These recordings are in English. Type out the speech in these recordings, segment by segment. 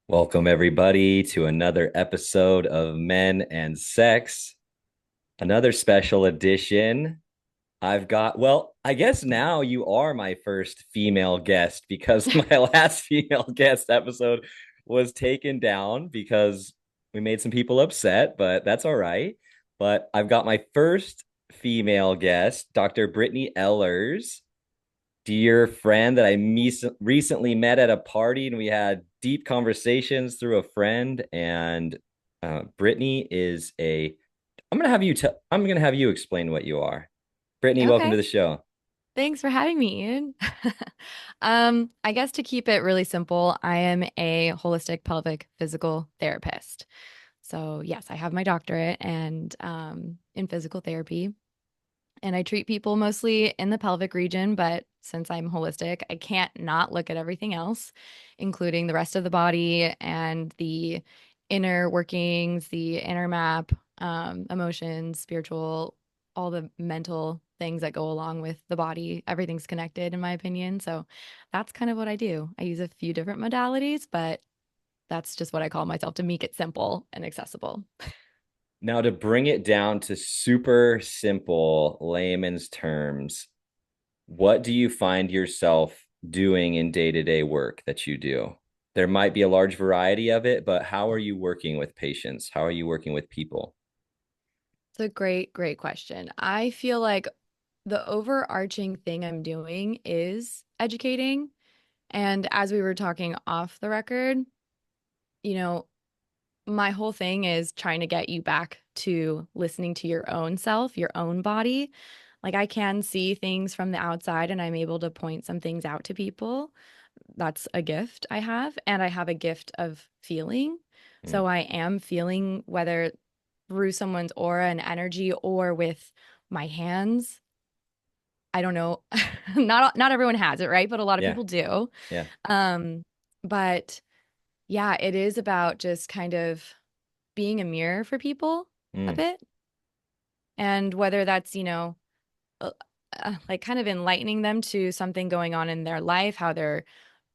Welcome, everybody, to another episode of Men and Sex, another special edition. I guess now you are my first female guest because my last female guest episode was taken down because we made some people upset, but that's all right. But I've got my first female guest, Dr. Brittney Ellers, dear friend that recently met at a party, and we had deep conversations through a friend. And Brittney is a. I'm gonna have you explain what you are. Brittney, welcome to Okay. the show. Thanks for having me, Ian. I guess to keep it really simple, I am a holistic pelvic physical therapist. So, yes, I have my doctorate and in physical therapy, and I treat people mostly in the pelvic region, but since I'm holistic, I can't not look at everything else, including the rest of the body and the inner workings, the inner map, emotions, spiritual, all the mental things that go along with the body. Everything's connected, in my opinion. So that's kind of what I do. I use a few different modalities, but that's just what I call myself to make it simple and accessible. Now, to bring it down to super simple layman's terms, what do you find yourself doing in day-to-day work that you do? There might be a large variety of it, but how are you working with patients? How are you working with people? It's a great, great question. I feel like the overarching thing I'm doing is educating. And as we were talking off the record, you know, my whole thing is trying to get you back to listening to your own self, your own body. Like I can see things from the outside and I'm able to point some things out to people. That's a gift I have. And I have a gift of feeling. Mm, So I am feeling whether through someone's aura and energy or with my hands. I don't know. Not everyone has it, right? But a lot of yeah, people do. yeah. Um, but yeah, it is about just kind of being a mirror for people a Mm, bit. And whether that's, uh, like kind of enlightening them to something going on in their life, how they're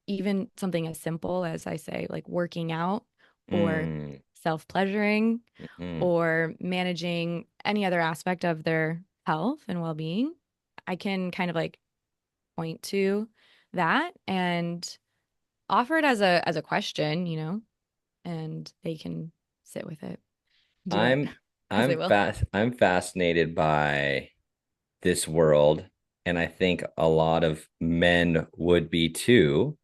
even something as simple as I say, like working out or mm, self-pleasuring mm. or managing any other aspect of their health and well-being. I can kind of like point to that and offer it as a question, and they can sit with it, do it I'm as they will. I'm fascinated by this world, and I think a lot of men would be too,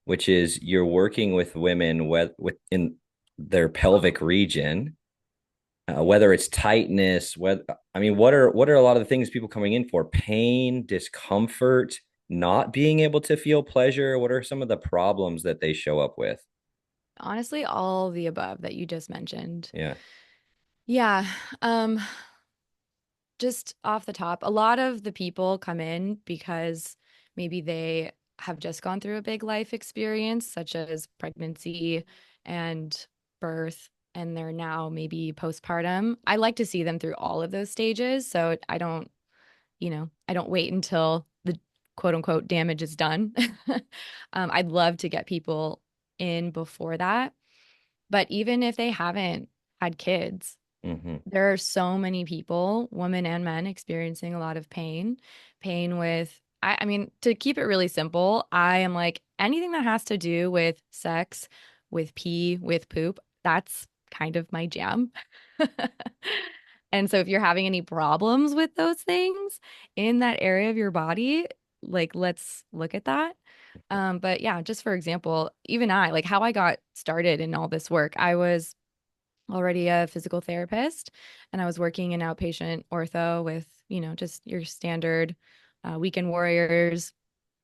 which is you're working with women within their pelvic region, whether it's tightness, what are a lot of the things people coming in for? Pain, discomfort, not being able to feel pleasure. What are some of the problems that they show up with? Honestly, all the above that you just mentioned. Yeah. Yeah. Um, just off the top, a lot of the people come in because maybe they have just gone through a big life experience, such as pregnancy and birth, and they're now maybe postpartum. I like to see them through all of those stages. So I don't wait until the quote unquote damage is done. I'd love to get people in before that. But even if they haven't had kids, Mm-hmm. there are so many people, women and men, experiencing a lot of pain. Pain with, I mean, to keep it really simple, I am like anything that has to do with sex, with pee, with poop, that's kind of my jam. And so if you're having any problems with those things in that area of your body, like let's look at that. But yeah, just for example, even like how I got started in all this work, I was already a physical therapist and I was working in outpatient ortho with, just your standard weekend warriors,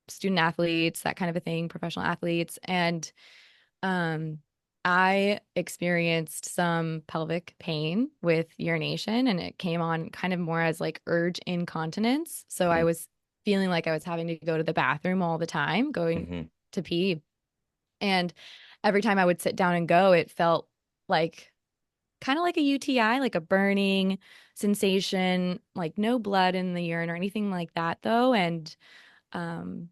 student athletes, that kind of a thing, professional athletes. And um, I experienced some pelvic pain with urination, and it came on kind of more as like urge incontinence. So I was feeling like I was having to go to the bathroom all the time, going Mm-hmm. to pee. And every time I would sit down and go, it felt like kind of like a UTI, like a burning sensation, like no blood in the urine or anything like that, though. And um,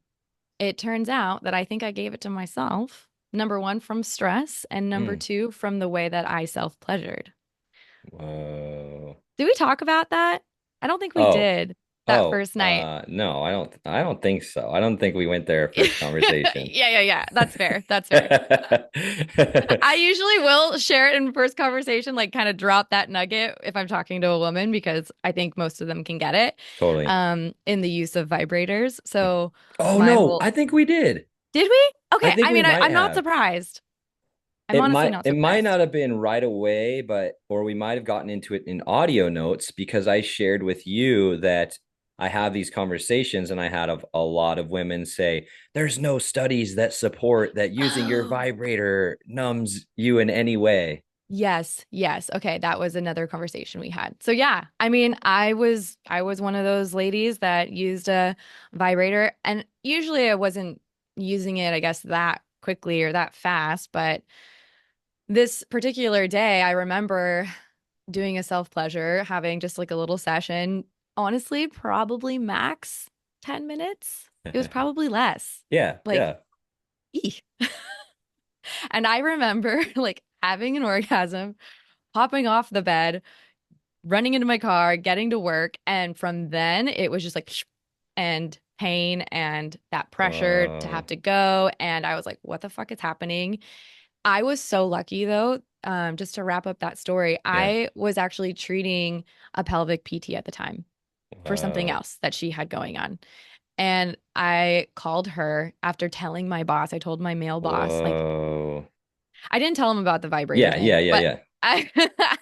it turns out that I think I gave it to myself. Number one, from stress, and number Mm. two, from the way that I self-pleasured. Whoa. Did we talk about that? I don't think we Oh, did that first night. no, I don't think so. I don't think we went there first conversation. Yeah. That's fair. That's fair. I usually will share it in first conversation, like kind of drop that nugget if I'm talking to a woman because I think most of them can get it Totally. in the use of vibrators. So Oh my no, whole I think we did. did we? I Okay. think I we mean, might I'm not have. surprised. I'm honestly not It might surprised. not have been right away, but or we might have gotten into it in audio notes because I shared with you that I have these conversations and I had a lot of women say there's no studies that support that using your Oh, vibrator numbs you in any way. yes. Okay, that was another conversation we had. So yeah, I mean, I was one of those ladies that used a vibrator and usually I wasn't using it, I guess, that quickly or that fast, but this particular day, I remember doing a self-pleasure, having just like a little session. Honestly, probably max 10 minutes. It was probably less. Yeah, Like, yeah. eek. And I remember like having an orgasm, hopping off the bed, running into my car, getting to work. And from then it was just like, and pain and that pressure to Whoa. have to go. And I was like, what the fuck is happening? I was so lucky though. Just to wrap up that story, Yeah. I was actually treating a pelvic PT at the time for something Whoa. else that she had going on. And I called her after telling my boss, I told my male boss, like, Whoa. I didn't tell him about the vibrator thing, but Yeah. I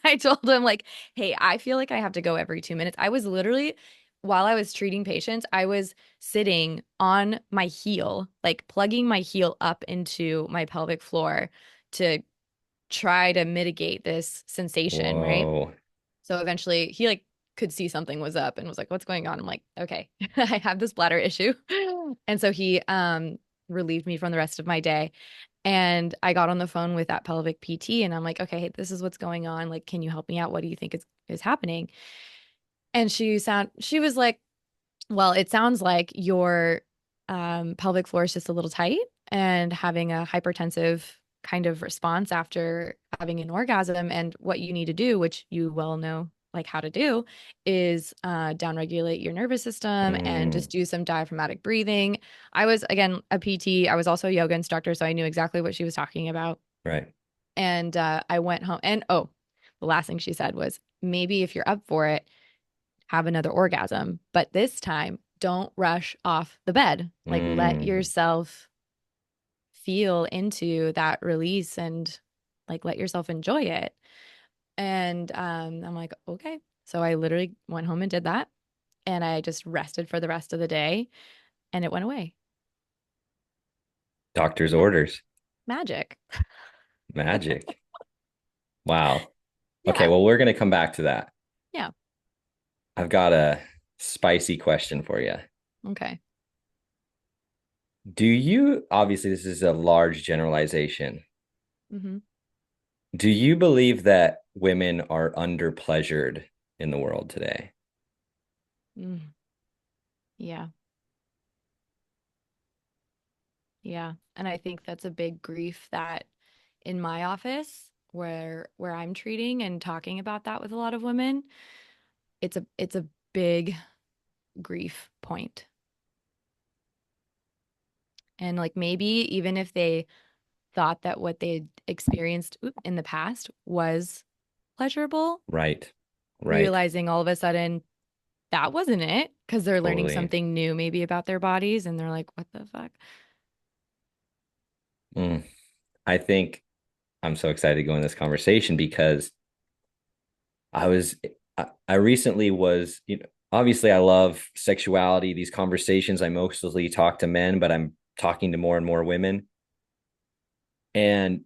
I told him like, "Hey, I feel like I have to go every 2 minutes." I was literally while I was treating patients, I was sitting on my heel, like plugging my heel up into my pelvic floor to try to mitigate this sensation, right? Whoa. So eventually he like could see something was up and was like, "What's going on?" I'm like, "Okay, I have this bladder issue." And so he relieved me from the rest of my day. And I got on the phone with that pelvic PT and I'm like, "Okay, hey, this is what's going on. Like, can you help me out? What do you think is happening?" And she was like, "Well, it sounds like your pelvic floor is just a little tight and having a hypertensive kind of response after having an orgasm. And what you need to do, which you well know like how to do, is downregulate your nervous system and Mm, just do some diaphragmatic breathing." I was, again, a PT. I was also a yoga instructor, so I knew exactly what she was talking about. right. And I went home. And oh, the last thing she said was, maybe if you're up for it, have another orgasm. But this time, don't rush off the bed. Like, let Mm. yourself feel into that release and like let yourself enjoy it. And I'm like, okay. So I literally went home and did that. And I just rested for the rest of the day and it went away. Doctor's Ma- orders. Magic. Magic. Wow. Okay, Yeah. well, we're going to come back to that. Yeah. I've got a spicy question for you. Okay. Do you, obviously, this is a large generalization. Hmm. Do you believe that women are under pleasured in the world today? Mm. Yeah. Yeah. And I think that's a big grief that in my office where I'm treating and talking about that with a lot of women, it's a big grief point. And like maybe even if they thought that what they experienced in the past was pleasurable, Right. Right. realizing all of a sudden that wasn't it because they're learning Totally. something new maybe about their bodies and they're like, what the fuck? Mm. I think I'm so excited to go in this conversation because I was I recently was, obviously I love sexuality, these conversations. I mostly talk to men, but I'm talking to more and more women. And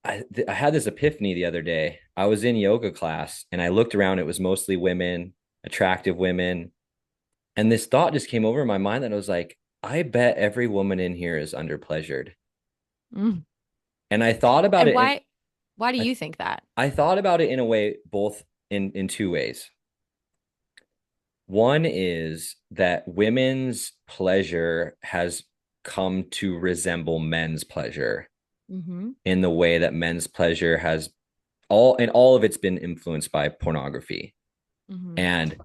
I had this epiphany the other day. I was in yoga class and I looked around, it was mostly women, attractive women. And this thought just came over my mind that I was like, I bet every woman in here is underpleasured. Mm. And I thought about And it in why do I, you think that? I thought about it in a way, both in two ways. One is that women's pleasure has come to resemble men's pleasure Mm-hmm. in the way that men's pleasure has all of it's been influenced by pornography. Mm-hmm. And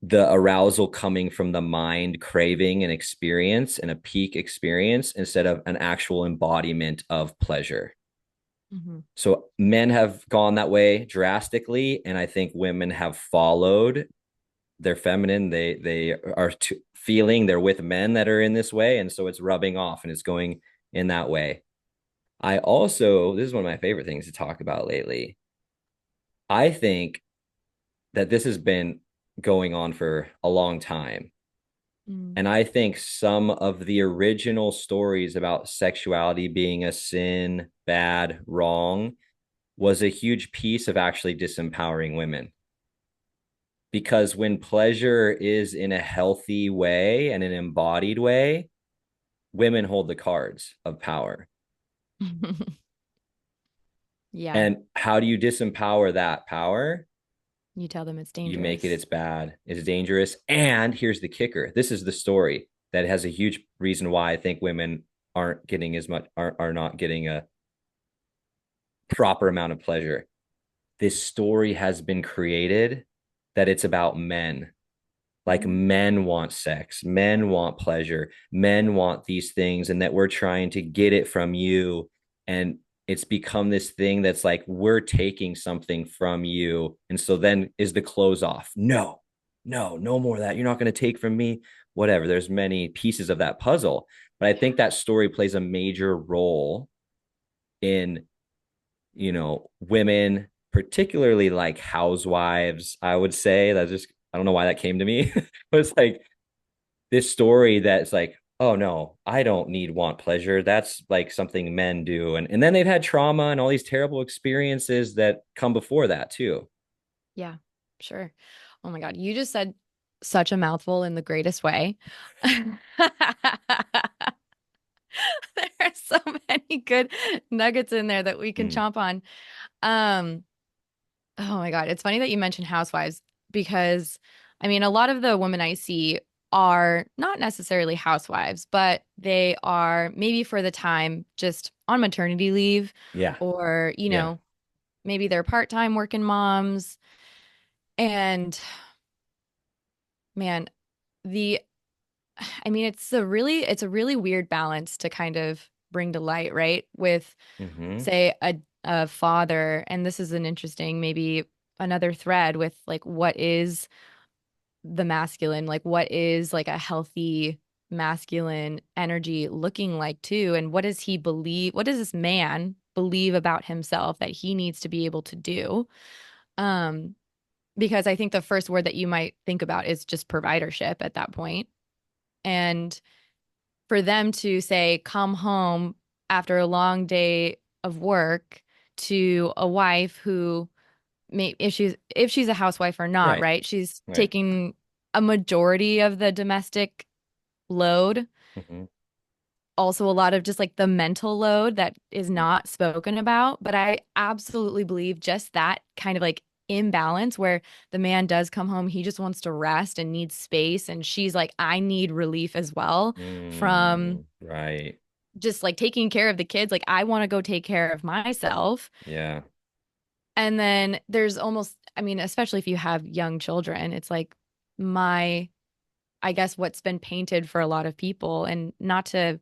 the arousal coming from the mind craving an experience and a peak experience instead of an actual embodiment of pleasure. Mm-hmm. So men have gone that way drastically, and I think women have followed. They're feminine. They are feeling they're with men that are in this way, and so it's rubbing off and it's going in that way. I also, this is one of my favorite things to talk about lately. I think that this has been going on for a long time. Mm-hmm. And I think some of the original stories about sexuality being a sin, bad, wrong, was a huge piece of actually disempowering women. Because when pleasure is in a healthy way and an embodied way, women hold the cards of power. Yeah. And how do you disempower that power? You tell them it's You make it dangerous. it's bad, it's dangerous. And here's the kicker. This is the story that has a huge reason why I think women aren't getting as much are not getting a proper amount of pleasure. This story has been created that it's about men. Like Mm-hmm. men want sex, men want pleasure, men want these things, and that we're trying to get it from you. And it's become this thing that's like we're taking something from you. And so then is the close off? No, no, no more of that. You're not going to take from me. Whatever. There's many pieces of that puzzle. But I think that story plays a major role in, women, particularly like housewives, I would say. That just, I don't know why that came to me, but it's like this story that's like, oh no, I don't need want pleasure. That's like something men do. And then they've had trauma and all these terrible experiences that come before that too. Yeah, sure. Oh my God. You just said such a mouthful in the greatest way. There are so many good nuggets in there that we can Mm, chomp on. Um, oh my God. It's funny that you mentioned housewives because I mean, a lot of the women I see are not necessarily housewives, but they are maybe for the time just on maternity leave yeah. or, Yeah. maybe they're part-time working moms. And man, the I mean, it's a really weird balance to kind of bring to light, right? With Mm-hmm. say a father, and this is an interesting maybe another thread with like what is the masculine, like what is like a healthy masculine energy looking like too, and what does he believe? What does this man believe about himself that he needs to be able to do? Um, because I think the first word that you might think about is just providership at that point. And for them to say, come home after a long day of work to a wife who may if she's a housewife or not, Right. right? She's Right. taking a majority of the domestic load, Mm-hmm. also a lot of just like the mental load that is Mm-hmm. not spoken about. But I absolutely believe just that kind of like imbalance where the man does come home, he just wants to rest and needs space. And she's like, I need relief as well from Right. just like taking care of the kids. Like, I want to go take care of myself. Yeah. And then there's almost, I mean, especially if you have young children, it's like my, I guess what's been painted for a lot of people, and not to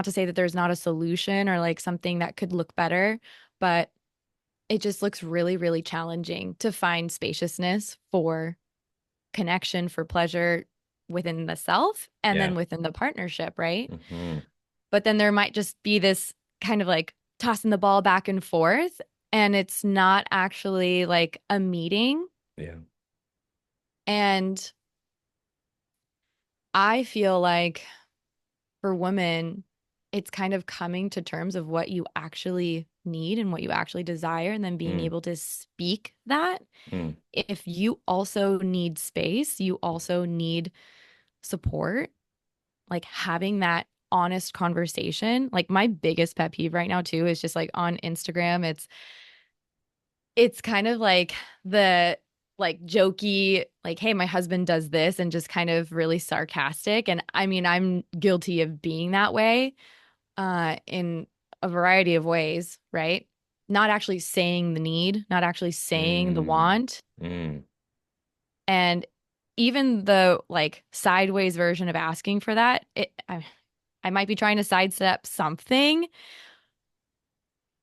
say that there's not a solution or like something that could look better, but it just looks really, really challenging to find spaciousness for connection, for pleasure within the self and Yeah. then within the partnership, right? Mm-hmm. But then there might just be this kind of like tossing the ball back and forth, and it's not actually like a meeting. Yeah. And I feel like for women, it's kind of coming to terms of what you actually need and what you actually desire, and then being Mm, able to speak that. mm, If you also need space, you also need support, like having that honest conversation. Like my biggest pet peeve right now too is just like on Instagram, it's kind of like the like jokey, like, hey, my husband does this, and just kind of really sarcastic. And I mean, I'm guilty of being that way in a variety of ways, right? Not actually saying the need, not actually saying the Mm, want. mm, And even the like sideways version of asking for that, I might be trying to sidestep something,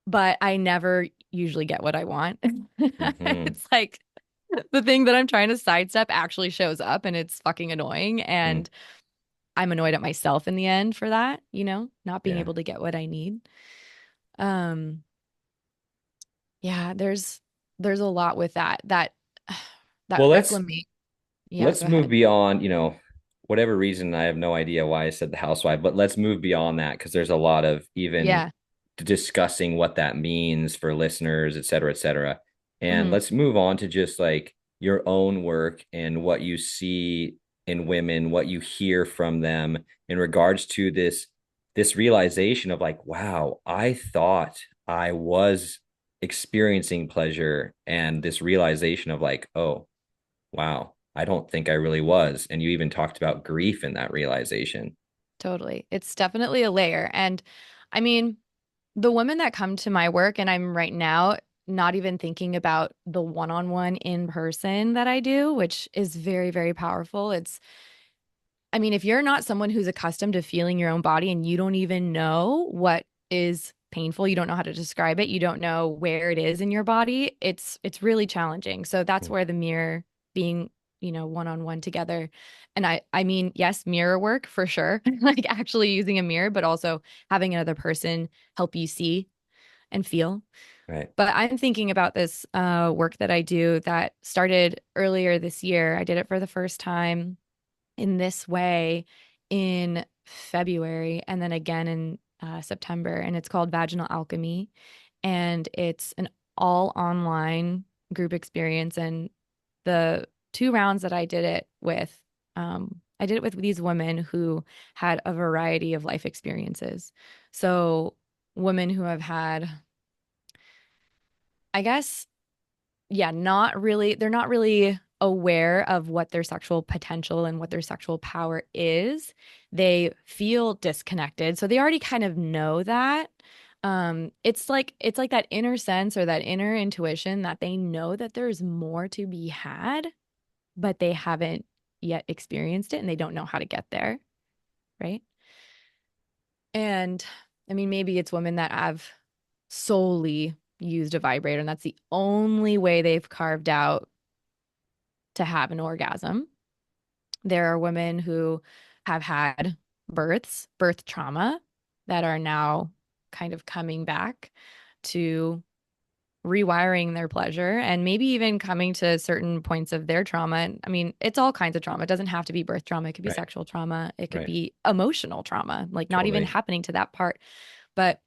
but I never usually get what I want. mm-hmm, It's like the thing that I'm trying to sidestep actually shows up and it's fucking annoying. mm, And I'm annoyed at myself in the end for that, not being yeah. able to get what I need. Um, yeah, there's a lot with that that Well, let's acclimate. Yeah, let's go move ahead. beyond, whatever reason. I have no idea why I said the housewife, but let's move beyond that because there's a lot of even Yeah. discussing what that means for listeners, et cetera, et cetera. And Hmm. let's move on to just like your own work and what you see in women, what you hear from them in regards to this realization of like, wow, I thought I was experiencing pleasure, and this realization of like, oh, wow, I don't think I really was. And you even talked about grief in that realization. Totally. It's definitely a layer. And I mean, the women that come to my work, and I'm right now not even thinking about the one-on-one in person that I do, which is very, very powerful. I mean, if you're not someone who's accustomed to feeling your own body and you don't even know what is painful, you don't know how to describe it, you don't know where it is in your body, it's really challenging. So that's where the mirror being, one-on-one together. And I mean, yes, mirror work for sure. Like actually using a mirror, but also having another person help you see and feel. Right. But I'm thinking about this work that I do that started earlier this year. I did it for the first time in this way in February and then again in September. And it's called Vaginal Alchemy. And it's an all online group experience. And the 2 rounds that I did it with these women who had a variety of life experiences. So, women who have had, I guess, yeah, they're not really aware of what their sexual potential and what their sexual power is. They feel disconnected. So they already kind of know that. It's like that inner sense or that inner intuition that they know that there's more to be had, but they haven't yet experienced it and they don't know how to get there, right? And I mean, maybe it's women that have solely used a vibrator and that's the only way they've carved out to have an orgasm. There are women who have had birth trauma that are now kind of coming back to rewiring their pleasure and maybe even coming to certain points of their trauma. I mean, it's all kinds of trauma. It doesn't have to be birth trauma. It could be Right. sexual trauma. It could Right. be emotional trauma, like not even Totally. happening to that part, but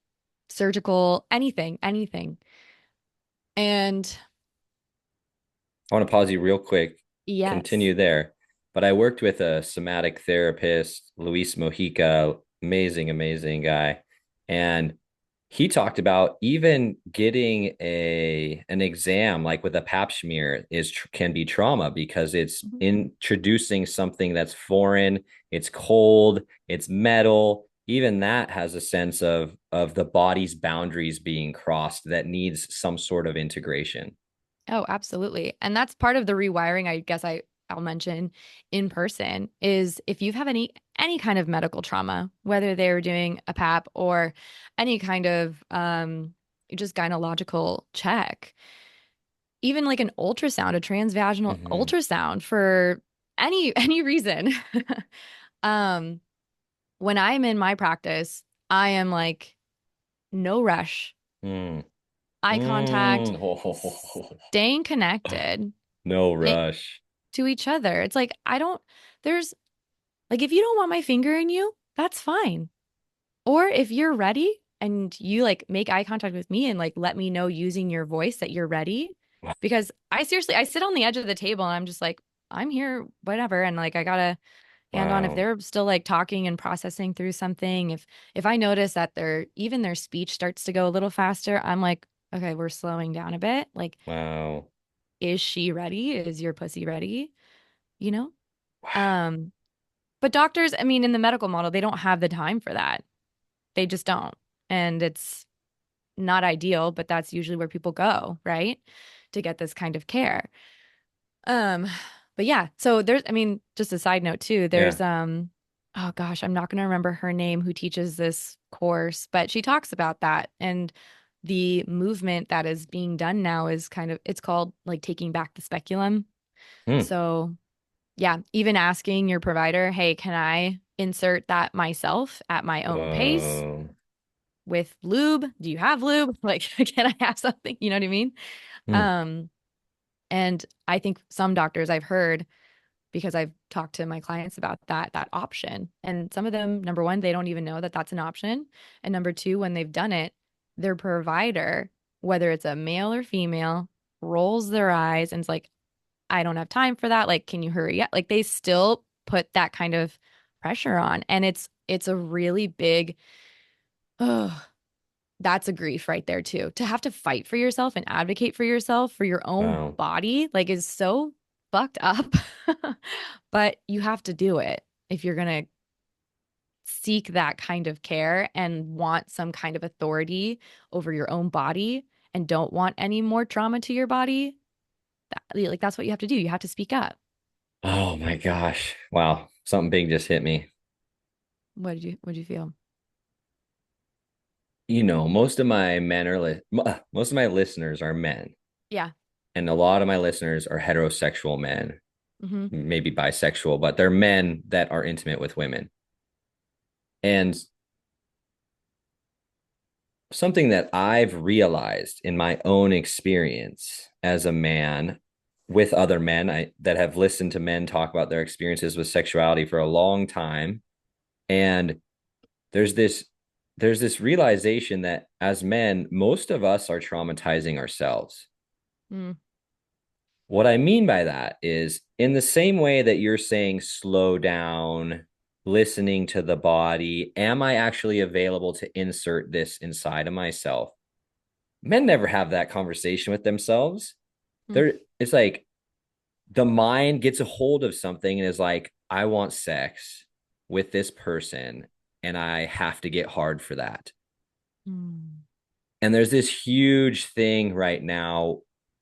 surgical, anything, anything. And I want to pause you real quick, yes. continue there. But I worked with a somatic therapist, Luis Mojica, amazing, amazing guy. And he talked about even getting an exam like with a pap smear can be trauma because it's Mhm. introducing something that's foreign, it's cold, it's metal. Even that has a sense of the body's boundaries being crossed that needs some sort of integration. Oh, absolutely. And that's part of the rewiring, I guess I'll mention in person is if you have any kind of medical trauma, whether they're doing a PAP or any kind of just gynecological check, even like an ultrasound, a transvaginal Mm-hmm. ultrasound for any reason. um when I'm in my practice, I am like no rush, Mm. eye contact, Mm. staying connected No it, rush. to each other. It's like, I don't, there's like, if you don't want my finger in you, that's fine. Or if you're ready and you like make eye contact with me and like let me know using your voice that you're ready. Because I sit on the edge of the table and I'm just like, I'm here, whatever. And like, I gotta hand on if Wow. they're still like talking and processing through something. If I notice that even their speech starts to go a little faster, I'm like, okay, we're slowing down a bit. Like, Wow. is she ready? Is your pussy ready? You know? Wow. Um, but doctors, I mean, in the medical model, they don't have the time for that. They just don't. And it's not ideal, but that's usually where people go, right? To get this kind of care. Um, but yeah, so there's, I mean, just a side note too, Yeah. there's oh gosh, I'm not gonna remember her name who teaches this course, but she talks about that. And the movement that is being done now is kind of, it's called like taking back the speculum. Hmm. So yeah, even asking your provider, hey, can I insert that myself at my own pace Whoa. with lube? Do you have lube? Like, can I have something? You know what I mean? Hmm. Um, and I think some doctors I've heard, because I've talked to my clients about that option. And some of them, number one, they don't even know that that's an option. And number two, when they've done it, their provider, whether it's a male or female, rolls their eyes and is like, I don't have time for that. Like, can you hurry up? Like they still put that kind of pressure on. And it's a really big, oh, that's a grief right there too. To have to fight for yourself and advocate for yourself for your own Wow. body, like is so fucked up. But you have to do it if you're going to seek that kind of care and want some kind of authority over your own body and don't want any more trauma to your body. Like that's what you have to do. You have to speak up. Oh my gosh. Wow. Something big just hit me. What did you feel? Most of my men are most of my listeners are men, Yeah. and a lot of my listeners are heterosexual men, Hmm. maybe bisexual, but they're men that are intimate with women. And something that I've realized in my own experience as a man with other men that have listened to men talk about their experiences with sexuality for a long time, and there's this there's this realization that as men, most of us are traumatizing ourselves. Mm, What I mean by that is in the same way that you're saying slow down, listening to the body, am I actually available to insert this inside of myself? Men never have that conversation with themselves. mm, It's like the mind gets a hold of something and is like, I want sex with this person and I have to get hard for that. mm, And there's this huge thing right now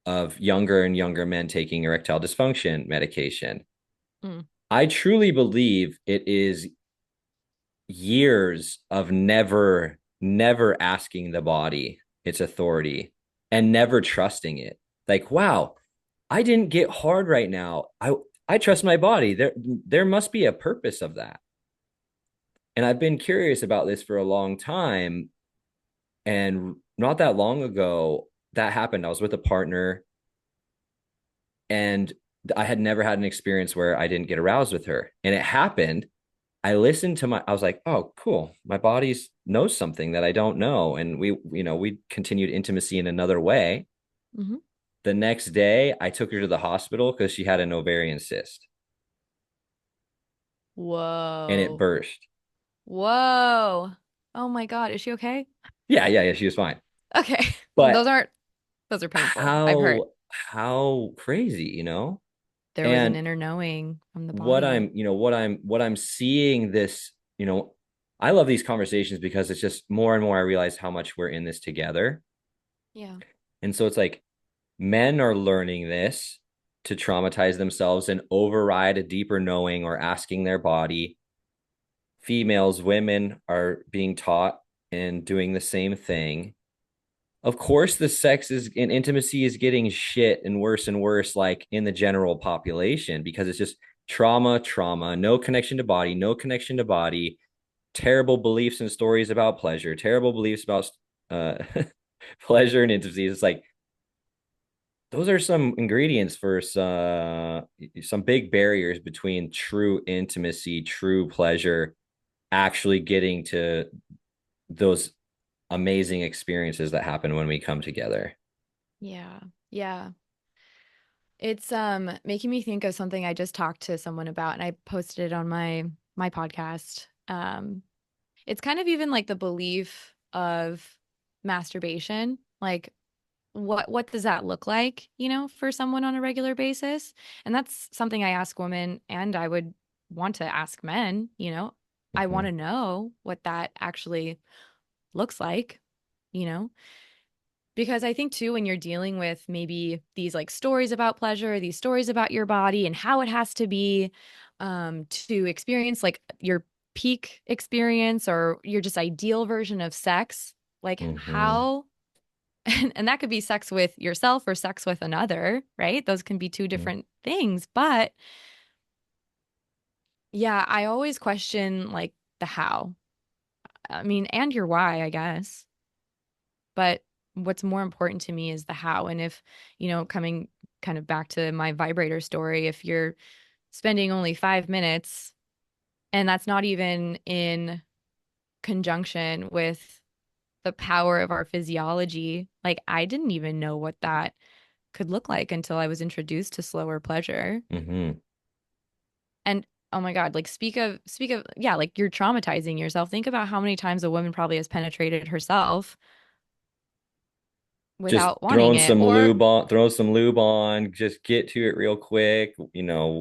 of younger and younger men taking erectile dysfunction medication. mm, I truly believe it is years of never asking the body its authority and never trusting it. Like, wow, I didn't get hard right now. I trust my body. There must be a purpose of that. And I've been curious about this for a long time. And not that long ago, that happened. I was with a partner and I had never had an experience where I didn't get aroused with her. And it happened. I was like, oh, cool. My body knows something that I don't know. And we continued intimacy in another way. hmm. The next day, I took her to the hospital because she had an ovarian cyst and it Whoa. burst. Whoa. Oh my God. Is she okay? Yeah. She was fine. Okay. But Those are painful. I've heard how crazy, there was an And inner knowing from the what body. I'm, what I'm seeing this, I love these conversations because it's just more and more I realize how much we're in this together. Yeah. And so it's like men are learning this to traumatize themselves and override a deeper knowing or asking their body. Females, women are being taught and doing the same thing. Of course, the sex is and intimacy is getting shit and worse, like in the general population, because it's just trauma, no connection to body, no connection to body, terrible beliefs and stories about pleasure, terrible beliefs about uh, pleasure and intimacy. It's like those are some ingredients for some big barriers between true intimacy, true pleasure, actually getting to those amazing experiences that happen when we come together. Yeah. Yeah. It's making me think of something I just talked to someone about and I posted it on my podcast. It's kind of even like the belief of masturbation. Like what does that look like, for someone on a regular basis? And that's something I ask women, and I would want to ask men. I want Hmm. to know what that actually looks like, you know? Because I think too, when you're dealing with maybe these like stories about pleasure, these stories about your body and how it has to be to experience like your peak experience or your just ideal version of sex, like Hmm. how, and that could be sex with yourself or sex with another, right? Those can be two different things. But yeah, I always question like the how. I mean, and your why, I guess. But what's more important to me is the how. And if, coming kind of back to my vibrator story, if you're spending only 5 minutes and that's not even in conjunction with the power of our physiology, like I didn't even know what that could look like until I was introduced to slower pleasure. Hmm. And oh my God, like speak of yeah, like you're traumatizing yourself. Think about how many times a woman probably has penetrated herself Just without wanting it. Or throw some lube on, just get to it real quick,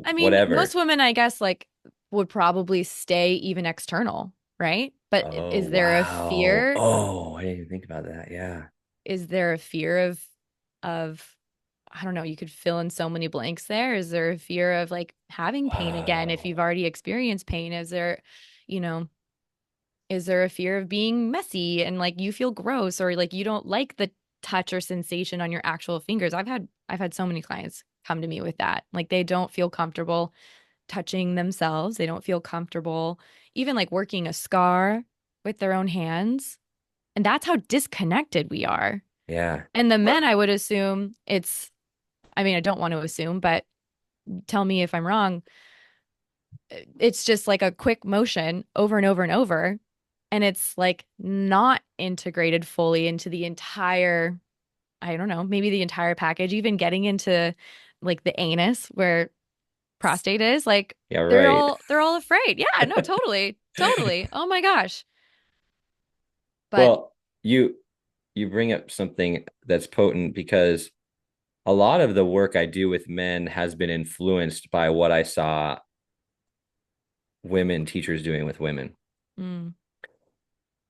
I mean, most whatever. women, I guess, like would probably stay even external, right? But Oh, is there a wow. fear? Oh, I didn't even think about that. Yeah. Is there a fear of I don't know, you could fill in so many blanks there. Is there a fear of like having pain again if Oh, you've already experienced pain? You know, is there a fear of being messy and like you feel gross or like you don't like the touch or sensation on your actual fingers? I've had so many clients come to me with that. Like they don't feel comfortable touching themselves. They don't feel comfortable even like working a scar with their own hands. And that's how disconnected we are. yeah. And the men, I would assume I mean, I don't want to assume, but tell me if I'm wrong. It's just like a quick motion over and over and over. And it's like not integrated fully into the entire, I don't know, maybe the entire package, even getting into like the anus where prostate is like Yeah, they're right. all they're all afraid. Yeah, no, totally. Totally. Oh my gosh. But Well, you bring up something that's potent because a lot of the work I do with men has been influenced by what I saw women teachers doing with women. mm,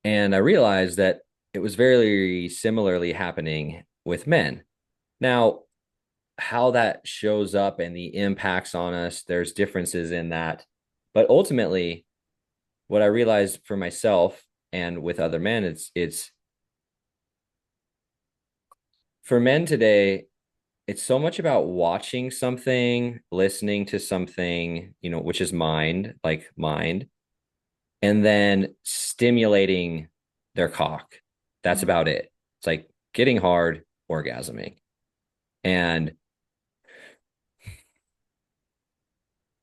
And I realized that it was very similarly happening with men. Now, how that shows up and the impacts on us, there's differences in that. But ultimately, what I realized for myself and with other men, it's for men today, it's so much about watching something, listening to something, which is mind, and then stimulating their cock. That's mm, about it. It's like getting hard, orgasming. And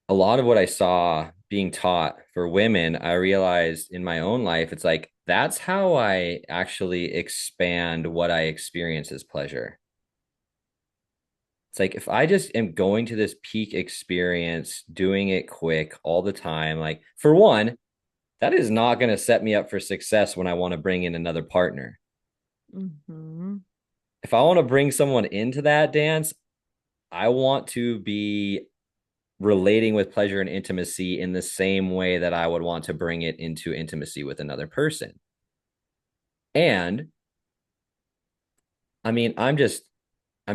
a lot of what I saw being taught for women, I realized in my own life, it's like that's how I actually expand what I experience as pleasure. It's like if I just am going to this peak experience, doing it quick all the time, like for one, that is not going to set me up for success when I want to bring in another partner. mhm. If I want to bring someone into that dance, I want to be relating with pleasure and intimacy in the same way that I would want to bring it into intimacy with another person. And I mean, I'm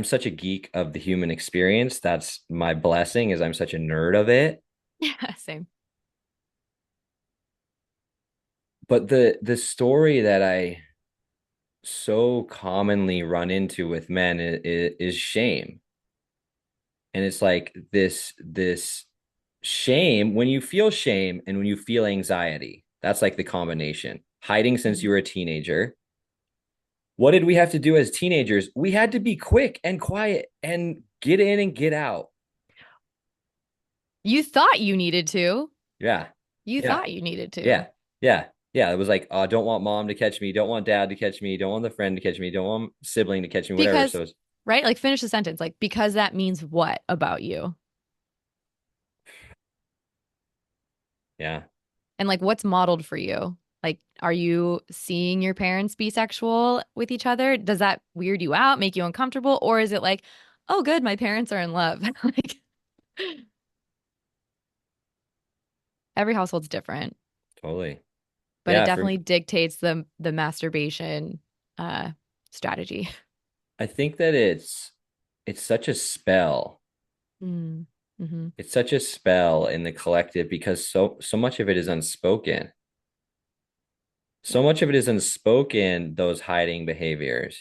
such a geek of the human experience. That's my blessing is I'm such a nerd of it. Yeah, same. But the story that I so commonly run into with men is shame. And it's like this shame when you feel shame and when you feel anxiety. That's like the combination. Hiding since you Mhm. were a teenager. What did we have to do as teenagers? We had to be quick and quiet and get in and get out. You thought you needed to. Yeah. You Yeah. thought you needed Yeah. to. Yeah. Yeah. It was like, don't want mom to catch me, don't want dad to catch me, don't want the friend to catch me, don't want sibling to catch me, whatever. Because, So it's, right? Like finish the sentence. Like, because that means what about you? yeah. And like what's modeled for you? Like, are you seeing your parents be sexual with each other? Does that weird you out, make you uncomfortable? Or is it like, oh, good, my parents are in love? Like, every household's different, Totally. but it Yeah, definitely dictates the masturbation uh strategy. I think that it's such a spell. Mm. Hmm. It's such a spell in the collective because so much of it is unspoken. So Yeah. much of it is unspoken, those hiding behaviors.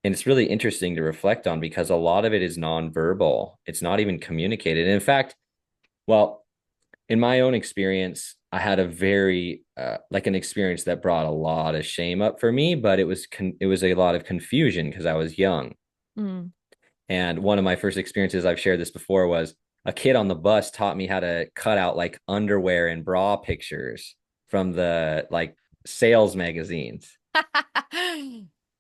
And it's really interesting to reflect on because a lot of it is nonverbal. It's not even communicated. And in fact, well, in my own experience, I had a very like an experience that brought a lot of shame up for me, but it was a lot of confusion because I was young. Mm. And one of my first experiences, I've shared this before, was a kid on the bus taught me how to cut out like underwear and bra pictures from the like sales magazines.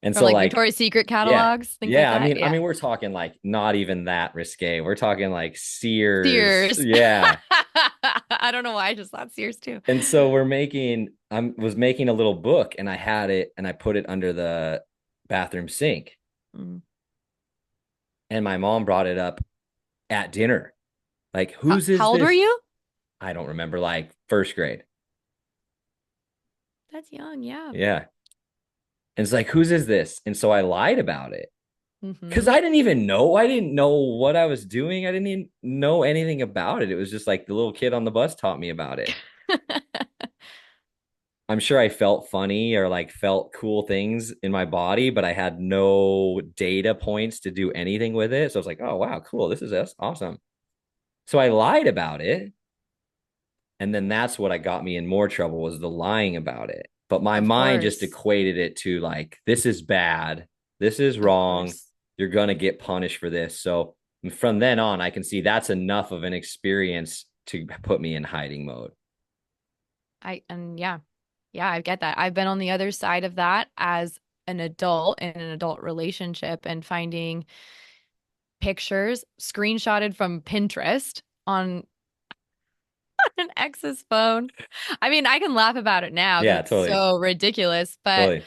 And From so like like Victoria's Secret yeah. catalogs, things like Yeah, that. I Yeah. mean we're talking like not even that risque. We're talking like Sears. Sears. Yeah. I don't know why I just thought Sears too. And so I was making a little book and I had it and I put it under the bathroom sink. Mm. And my mom brought it up at dinner. Like, How, whose is how old were this? you? I don't remember, like first grade. That's young, yeah. Yeah. And it's like, whose is this? And so I lied about it because Hmm. I didn't even know. I didn't know what I was doing. I didn't even know anything about it. It was just like the little kid on the bus taught me about it. I'm sure I felt funny or like felt cool things in my body, but I had no data points to do anything with it. So I was like, oh, wow, cool. That's awesome. So I lied about it. And then that's what I got me in more trouble was the lying about it. But my Of mind just course. equated it to like, this is bad. This is Of wrong. course. You're going to get punished for this. So from then on, I can see that's enough of an experience to put me in hiding mode. And yeah. Yeah, I get that. I've been on the other side of that as an adult in an adult relationship and finding pictures screenshotted from Pinterest on an ex's phone. I mean, I can laugh about it now because Yeah, it's totally. so ridiculous, but Totally.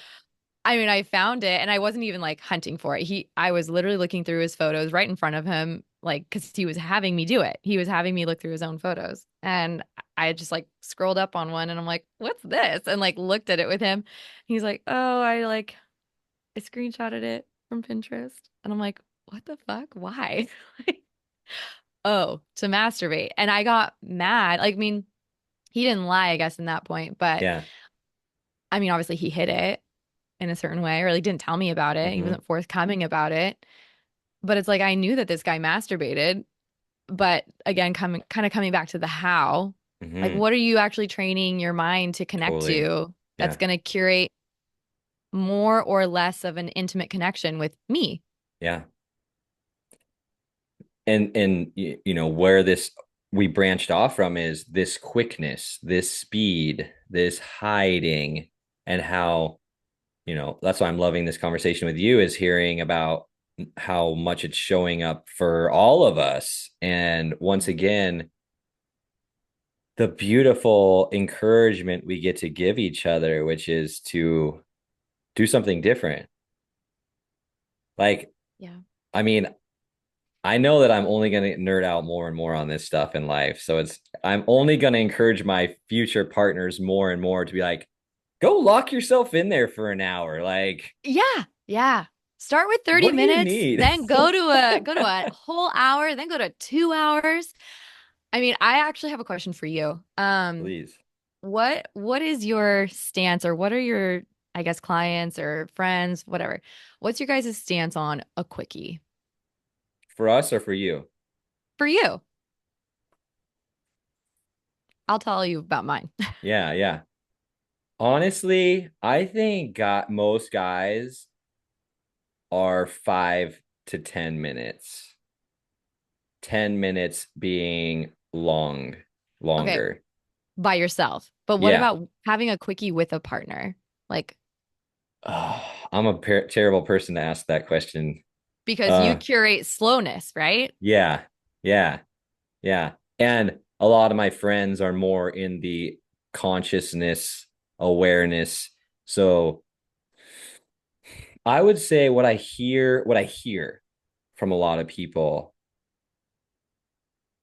I mean, I found it and I wasn't even like hunting for it. I was literally looking through his photos right in front of him, like, because he was having me do it. He was having me look through his own photos. And I just like scrolled up on one and I'm like, what's this? And like looked at it with him. He's like, oh, I screenshotted it from Pinterest. And I'm like, what the fuck? Why? Oh, to masturbate. And I got mad. Like, I mean, he didn't lie, I guess, in that point, but Yeah. I mean, obviously he hid it in a certain way, or like didn't tell me about it. He Mm-hmm. wasn't forthcoming about it. But it's like I knew that this guy masturbated, but again, coming back to the how, like Mm-hmm. what are you actually training your mind to connect Totally. to that's Yeah. going to curate more or less of an intimate connection with me? Yeah. And you know where this we branched off from is this quickness, this speed, this hiding, and how you know that's why I'm loving this conversation with you is hearing about how much it's showing up for all of us. And once again, the beautiful encouragement we get to give each other, which is to do something different. Like, Yeah. I mean, I know that I'm only going to nerd out more and more on this stuff in life. So I'm only going to encourage my future partners more and more to be like, go lock yourself in there for an hour. Like, Yeah. Yeah. Start with 30 what do you minutes, need? then go to a whole hour, then go to 2 hours. I mean, I actually have a question for you. Please. What is your stance or what are your, I guess, clients or friends, whatever. What's your guys' stance on a quickie For us or for you? for you? I'll tell you about mine. Yeah, yeah. Honestly, I think most guys are 5 to 10 minutes. 10 minutes being Okay, longer. by yourself. But what Yeah. about having a quickie with a partner? Like, Oh, I'm a terrible person to ask that question. because you Uh, curate slowness, right? yeah, yeah, yeah. And a lot of my friends are more in the consciousness, awareness. So I would say what I hear from a lot of people,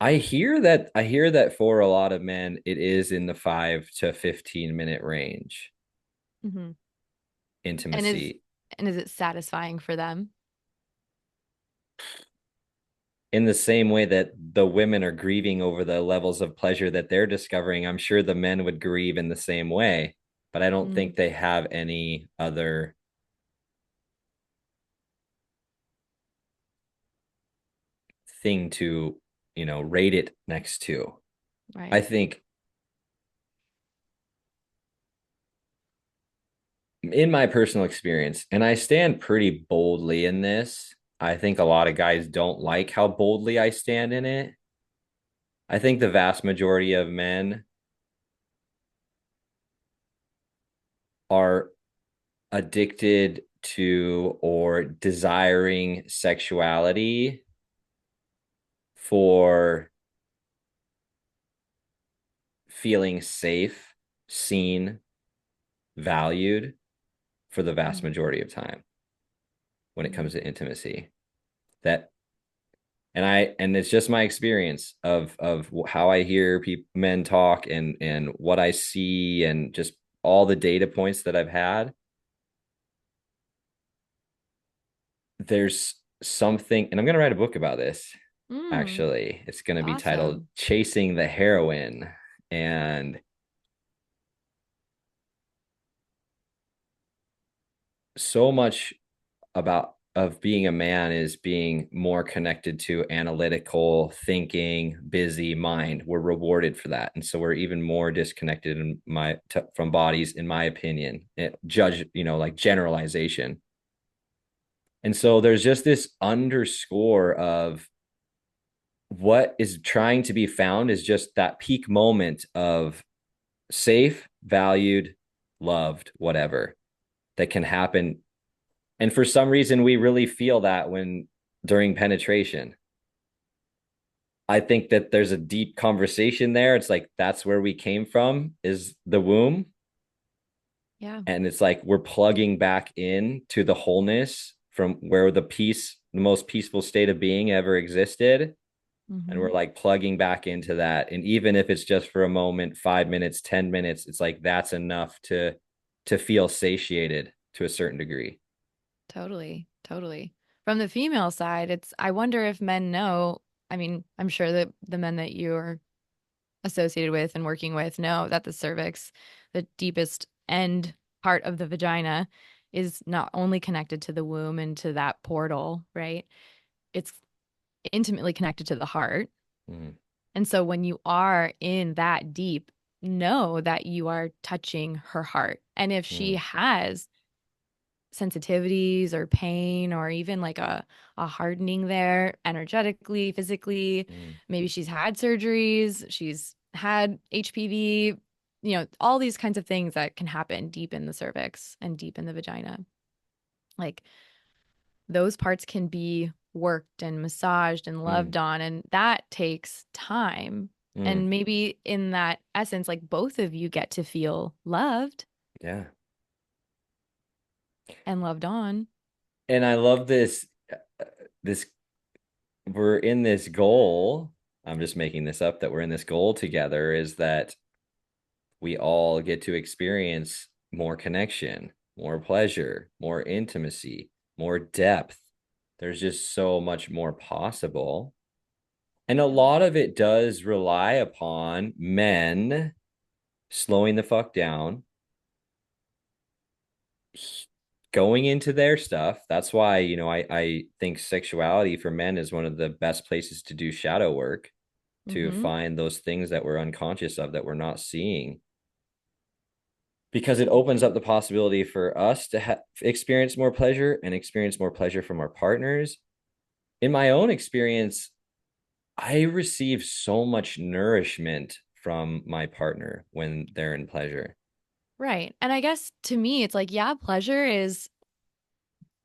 I hear that for a lot of men, it is in the 5 to 15 minute range, Hmm. And is intimacy. and is it satisfying for them? In the same way that the women are grieving over the levels of pleasure that they're discovering, I'm sure the men would grieve in the same way, but I don't Mm, think they have any other thing to, rate it next to. I right. think in my personal experience, and I stand pretty boldly in this, I think a lot of guys don't like how boldly I stand in it. I think the vast majority of men are addicted to or desiring sexuality for feeling safe, seen, valued for the vast Mm, majority of time when it mm, comes to intimacy. That and it's just my experience of how I hear men talk and what I see and just all the data points that I've had. There's something, and I'm going to write a book about this. mm, Actually, it's going to be titled awesome. Chasing the Heroine. And so much about of being a man is being more connected to analytical thinking, busy mind. We're rewarded for that, and so we're even more disconnected from bodies, in my opinion. Like generalization. And so there's just this underscore of what is trying to be found is just that peak moment of safe, valued, loved, whatever that can happen. And for some reason, we really feel that when during penetration. I think that there's a deep conversation there. It's like that's where we came from is the womb. Yeah. And it's like we're plugging back in to the wholeness from where the most peaceful state of being ever existed. And Hmm. we're like plugging back into that. And even if it's just for a moment, 5 minutes, 10 minutes, it's like that's enough to feel satiated to a certain degree. Totally. Totally. From the female side, I wonder if men know. I mean, I'm sure that the men that you're associated with and working with know that the cervix, the deepest end part of the vagina, is not only connected to the womb and to that portal, right? It's intimately connected to the heart. Mm, And so when you are in that deep, know that you are touching her heart. And if she mm, has sensitivities or pain or even like a hardening there energetically, physically, mm, maybe she's had surgeries, she's had HPV, all these kinds of things that can happen deep in the cervix and deep in the vagina. Like those parts can be worked and massaged and mm, loved on, and that takes time. mm. And maybe in that essence, like both of you get to feel loved Yeah. and loved on. And I love this we're in this goal. I'm just making this up that we're in this goal together is that we all get to experience more connection, more pleasure, more intimacy, more depth. There's just so much more possible. And a Yeah. lot of it does rely upon men slowing the fuck down, going into their stuff. That's why, I think sexuality for men is one of the best places to do shadow work, to Mm-hmm. find those things that we're unconscious of that we're not seeing, because it opens up the possibility for us to experience more pleasure and experience more pleasure from our partners. In my own experience, I receive so much nourishment from my partner when they're in pleasure. Right. And I guess to me, it's like, yeah, pleasure is,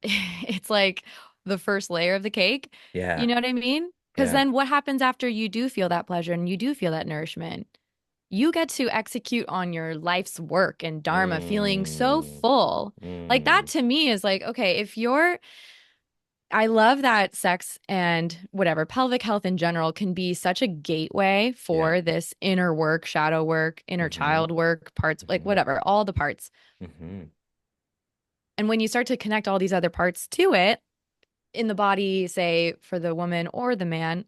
it's like the first layer of the cake. You Yeah. know what I mean? Because Yeah. then what happens after you do feel that pleasure and you do feel that nourishment? you get to execute on your life's work and dharma feeling so Mm, full. Like that mm, to me is like, okay, if you're I love that sex and whatever pelvic health in general can be such a gateway yeah. for this inner work, shadow work, inner Mm-hmm. child work, parts, like Mm-hmm. whatever, all the parts. Mm-hmm. And when you start to connect all these other parts to it in the body, say for the woman or the man,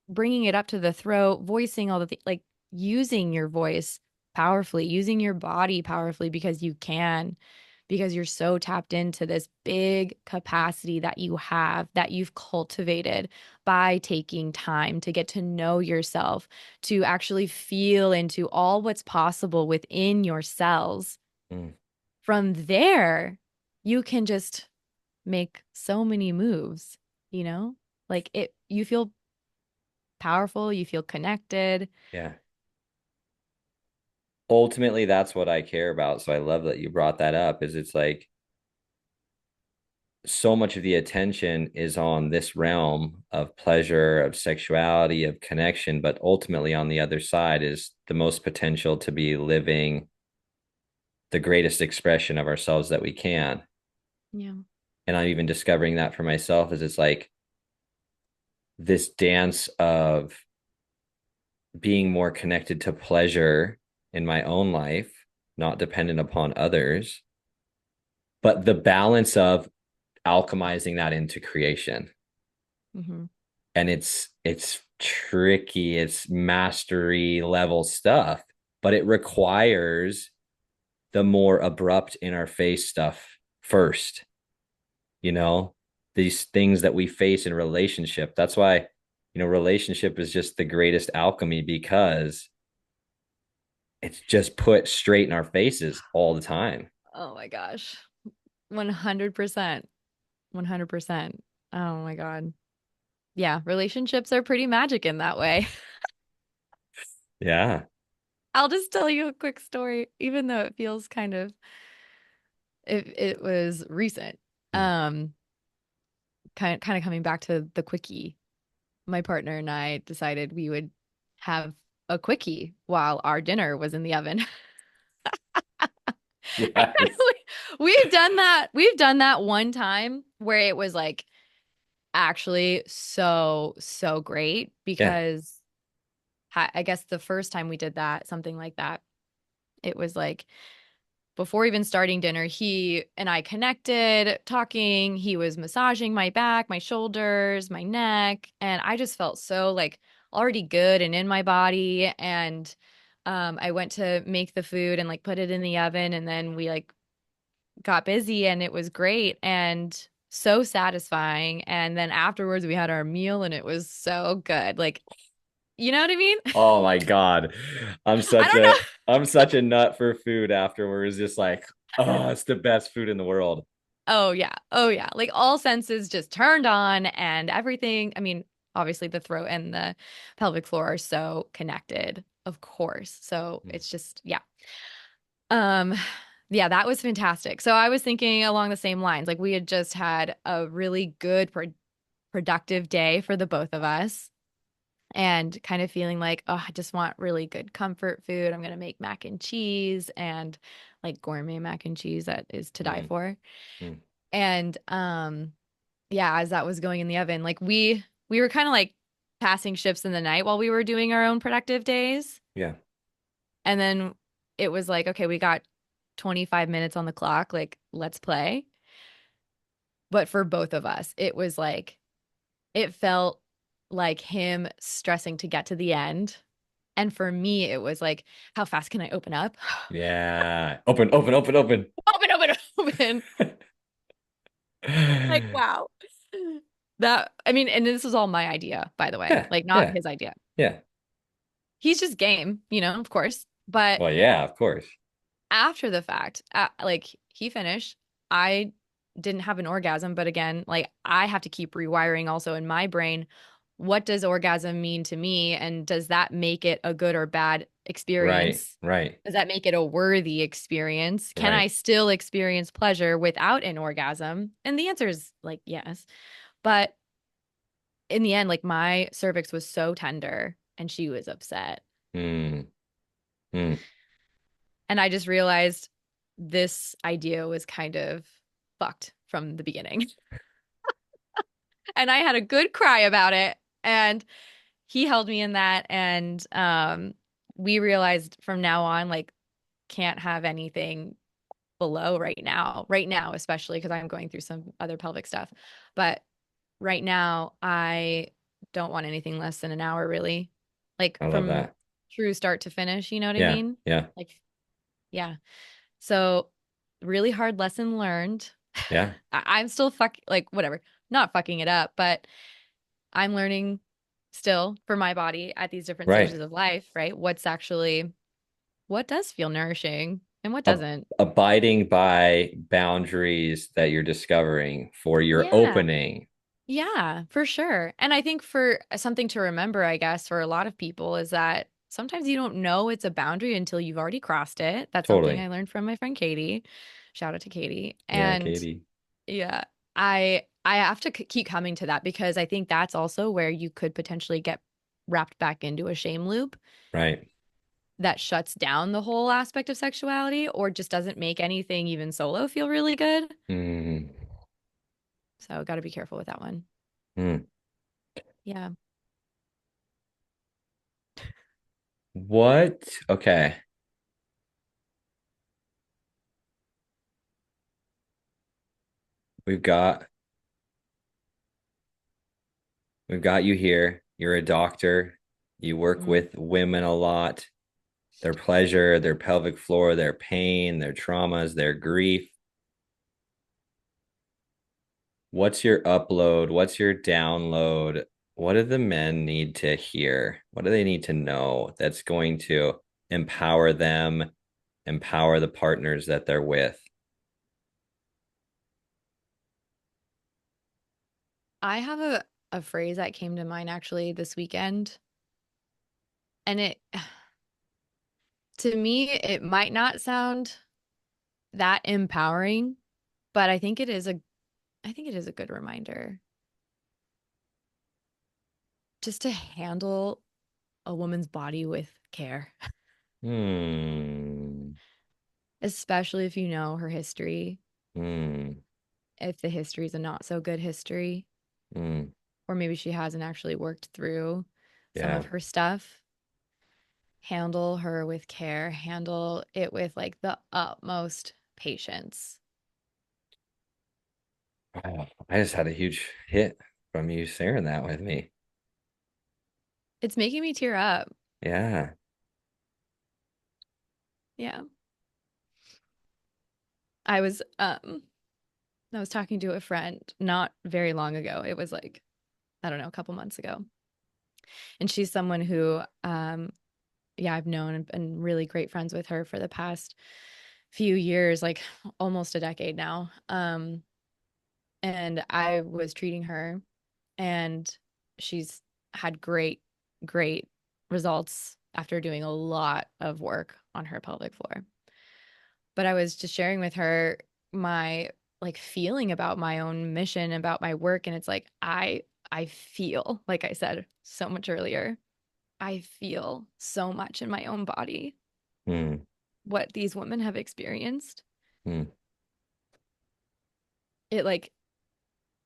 bringing it up to the throat, voicing all the things, like using your voice powerfully, using your body powerfully because you can, because you're so tapped into this big capacity that you have, that you've cultivated by taking time to get to know yourself, to actually feel into all what's possible within your cells. Mm, From there, you can just make so many moves, you know? Like you feel powerful, you feel connected. yeah. Ultimately, that's what I care about. So I love that you brought that up, is it's like so much of the attention is on this realm of pleasure, of sexuality, of connection, but ultimately on the other side is the most potential to be living the greatest expression of ourselves that we can. Yeah. And I'm even discovering that for myself, is it's like this dance of being more connected to pleasure in my own life, not dependent upon others, but the balance of alchemizing that into creation. Hmm. And it's tricky, it's mastery level stuff, but it requires the more abrupt in our face stuff first, you know, these things that we face in relationship. That's why, relationship is just the greatest alchemy, because it's just put straight in our faces all the time. Oh my gosh. 100%. 100%. Oh my God. Yeah, relationships are pretty magic in that way. Yeah. I'll just tell you a quick story, even though it feels kind of it was recent. Mm. Um, kind of coming back to the quickie. My partner and I decided we would have a quickie while our dinner was in the oven. Yes. We've done that. We've done that one time where it was like actually so great Yeah. because I guess the first time we did that, something like that, it was like before even starting dinner, he and I connected, talking. He was massaging my back, my shoulders, my neck, and I just felt so like already good and in my body. And I went to make the food and like put it in the oven, and then we like got busy, and it was great and so satisfying. And then afterwards, we had our meal, and it was so good. Like, you know what I mean? Oh my God. I'm I such don't a know. I'm such a nut for food afterwards. Just like, oh, it's the best food in the world. Oh yeah. Oh yeah. Like all senses just turned on and everything. I mean, obviously the throat and the pelvic floor are so connected, of course. So Mm. it's just yeah. Um yeah, that was fantastic. So I was thinking along the same lines. Like we had just had a really good productive day for the both of us and kind of feeling like, oh, I just want really good comfort food. I'm going to make mac and cheese and like gourmet mac and cheese that is to die Mm. for. Mm. And yeah, as that was going in the oven, like we were kind of like passing ships in the night while we were doing our own productive days. Yeah. And then it was like, okay, we got 25 minutes on the clock, like let's play. But for both of us, it was like it felt like him stressing to get to the end. And for me, it was like, how fast can I open up? Yeah. Open, open, open, open. Open, open, open. Like, wow. That, I mean, and this was all my idea, by the way, Yeah. like not Yeah. his idea. Yeah. He's just game, of course. But Well, yeah, of course. after the fact, like he finished, I didn't have an orgasm, but again, like I have to keep rewiring also in my brain. What does orgasm mean to me? And does that make it a good or bad Right. experience? Right. Does that make it a worthy experience? Can I Right. still experience pleasure without an orgasm? And the answer is like yes. But in the end, like my cervix was so tender and she was upset. Mm. Mm. And I just realized this idea was kind of fucked from the beginning. And I had a good cry about it. And he held me in that. And we realized from now on, like, can't have anything below right now, especially because I'm going through some other pelvic stuff. But right now, I don't want anything less than an hour, really. Like I love from that. true start to finish, you know what I Yeah. mean? Yeah. Like, yeah. So, really hard lesson learned. Yeah. I'm still like whatever, not fucking it up, but I'm learning still for my body at these different stages Right. of life, right? What does feel nourishing and what Ab- doesn't. Abiding by boundaries that you're discovering for your Yeah. opening. Yeah, for sure. And I think for something to remember, I guess, for a lot of people is that sometimes you don't know it's a boundary until you've already crossed it. That's something Totally. I learned from my friend Katie. Shout out to Katie. Yeah, And Katie. yeah, I have to keep coming to that because I think that's also where you could potentially get wrapped back into a shame loop Right. that shuts down the whole aspect of sexuality or just doesn't make anything even solo feel really good. Mm. So got to be careful with that one. Mm. Yeah. What? Okay. We've got we've got you here. You're a doctor. You work Mm. with women a lot. Their pleasure, their pelvic floor, their pain, their traumas, their grief. What's your upload? What's your download? What do the men need to hear? What do they need to know that's going to empower them, empower the partners that they're with? I have a phrase that came to mind actually this weekend, and it to me it might not sound that empowering, but I think it is a good reminder just to handle a woman's body with care, Hmm. especially if you know her history, Hmm. if the history is a not so good history, Hmm. or maybe she hasn't actually worked through some Yeah. of her stuff. Handle her with care, handle it with like the utmost patience. Wow. I just had a huge hit from you sharing that with me. It's making me tear up. Yeah. Yeah. I was um I was talking to a friend not very long ago. It was like, I don't know, a couple months ago. And she's someone who yeah, I've known and been really great friends with her for the past few years, like almost a decade now. And I was treating her and she's had great results after doing a lot of work on her pelvic floor. But I was just sharing with her my like feeling about my own mission, about my work, and it's like I feel, like I said so much earlier, I feel so much in my own body Hmm. what these women have experienced. Hmm. It like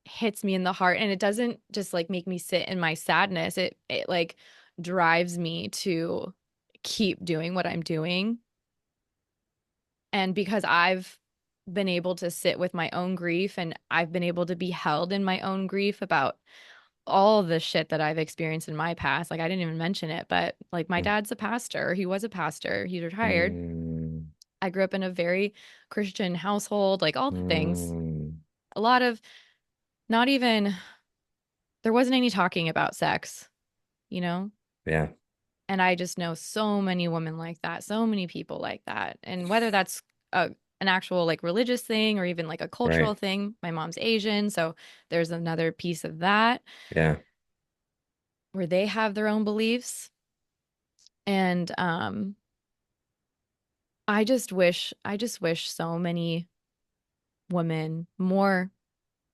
hits me in the heart and it doesn't just like make me sit in my sadness. It like drives me to keep doing what I'm doing. And because I've been able to sit with my own grief and I've been able to be held in my own grief about all the shit that I've experienced in my past. Like I didn't even mention it, but like my dad's a pastor. He was a pastor. He's retired. Hmm. I grew up in a very Christian household, like all the things. Hmm. A lot of not even there wasn't any talking about sex, you know? Yeah. And I just know so many women like that, so many people like that. And whether that's an actual like religious thing or even like a cultural Right. thing, my mom's Asian, so there's another piece of that Yeah. where they have their own beliefs. And I just wish so many women, more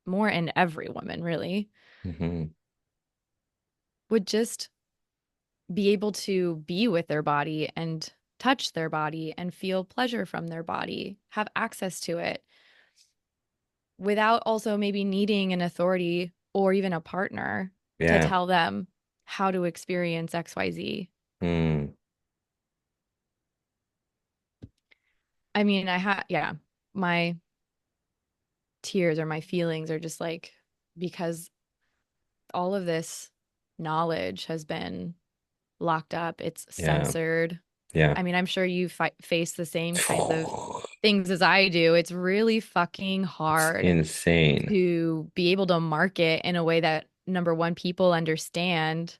and every woman really, Hmm. would just be able to be with their body and touch their body and feel pleasure from their body, have access to it without also maybe needing an authority or even a partner to Yeah. tell them how to experience XYZ. Mm. I mean, yeah, my tears or my feelings are just like because all of this knowledge has been locked up, it's Yeah. censored. Yeah. I mean, I'm sure you face the same kinds of things as I do. It's really fucking It's hard insane. to be able to market in a way that number one, people understand,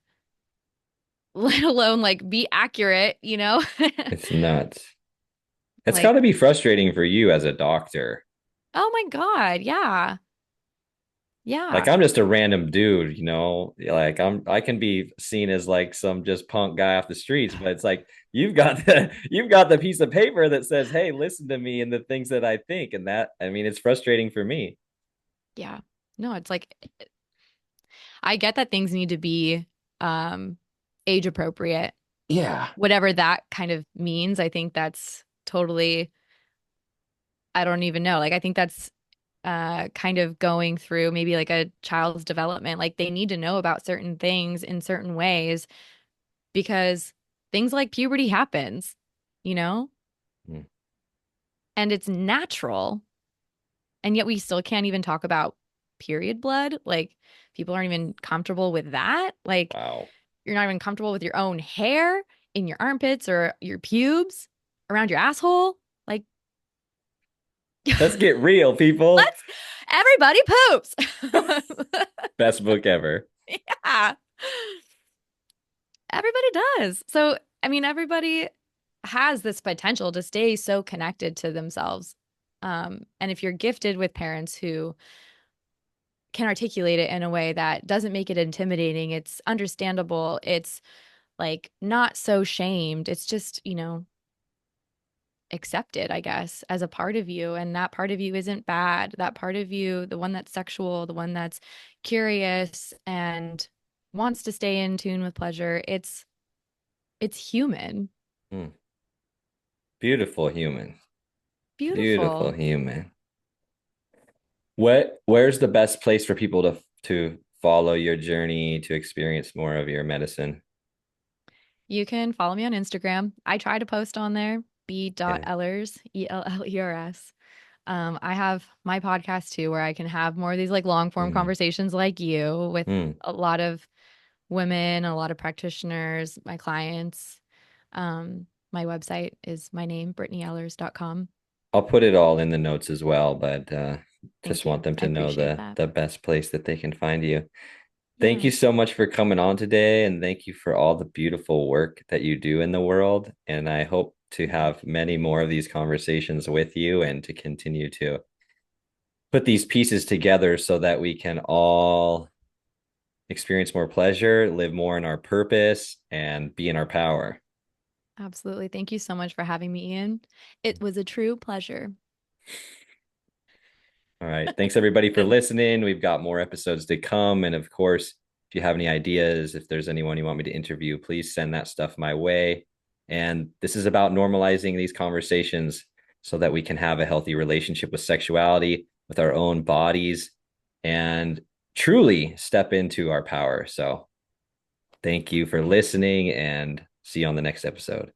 let alone like be accurate, you know? It's nuts. It's got Like, to be frustrating for you as a doctor. oh my God, yeah. Like Yeah. I'm just a random dude, like I can be seen as like some just punk guy off the streets, but it's like you've got the piece of paper that says, "Hey, listen to me and the things that I think." And that, I mean, it's frustrating for me. Yeah. No, it's like I get that things need to be um age appropriate, Yeah. whatever that kind of means. I think that's totally, I don't even know. Like I think that's kind of going through maybe like a child's development. Like they need to know about certain things in certain ways because things like puberty happens, you know? Mm. And it's natural. And yet we still can't even talk about period blood. Like people aren't even comfortable with that. Like Wow. you're not even comfortable with your own hair in your armpits or your pubes around your asshole. Like Let's get real, people. let's everybody poops. Best book ever. Yeah. Everybody does. So, I mean, everybody has this potential to stay so connected to themselves. And if you're gifted with parents who can articulate it in a way that doesn't make it intimidating, it's understandable, it's like not so shamed, it's just, accepted, I guess, as a part of you. And that part of you isn't bad. That part of you, the one that's sexual, the one that's curious and wants to stay in tune with pleasure, it's human. Mm. Beautiful human. Beautiful Beautiful. human. Where's the best place for people to follow your journey to experience more of your medicine? You can follow me on Instagram. I try to post on there, Yeah. b.ellers, Ellers. I have my podcast too, where I can have more of these like long form Mm. conversations like you with Mm. a lot of women, a lot of practitioners, my clients. My website is my name, brittneyellers.com. I'll put it all in the notes as well, but just Thank want you. them I to know appreciate the that. the best place that they can find you. Thank you Yeah. so much for coming on today, and thank you for all the beautiful work that you do in the world. And I hope to have many more of these conversations with you and to continue to put these pieces together so that we can all experience more pleasure, live more in our purpose, and be in our power. Absolutely. Thank you so much for having me, Ian. It was a true pleasure. All right. Thanks everybody for listening. We've got more episodes to come. And of course, if you have any ideas, if there's anyone you want me to interview, please send that stuff my way. And this is about normalizing these conversations so that we can have a healthy relationship with sexuality, with our own bodies, and truly step into our power. So thank you for listening and see you on the next episode.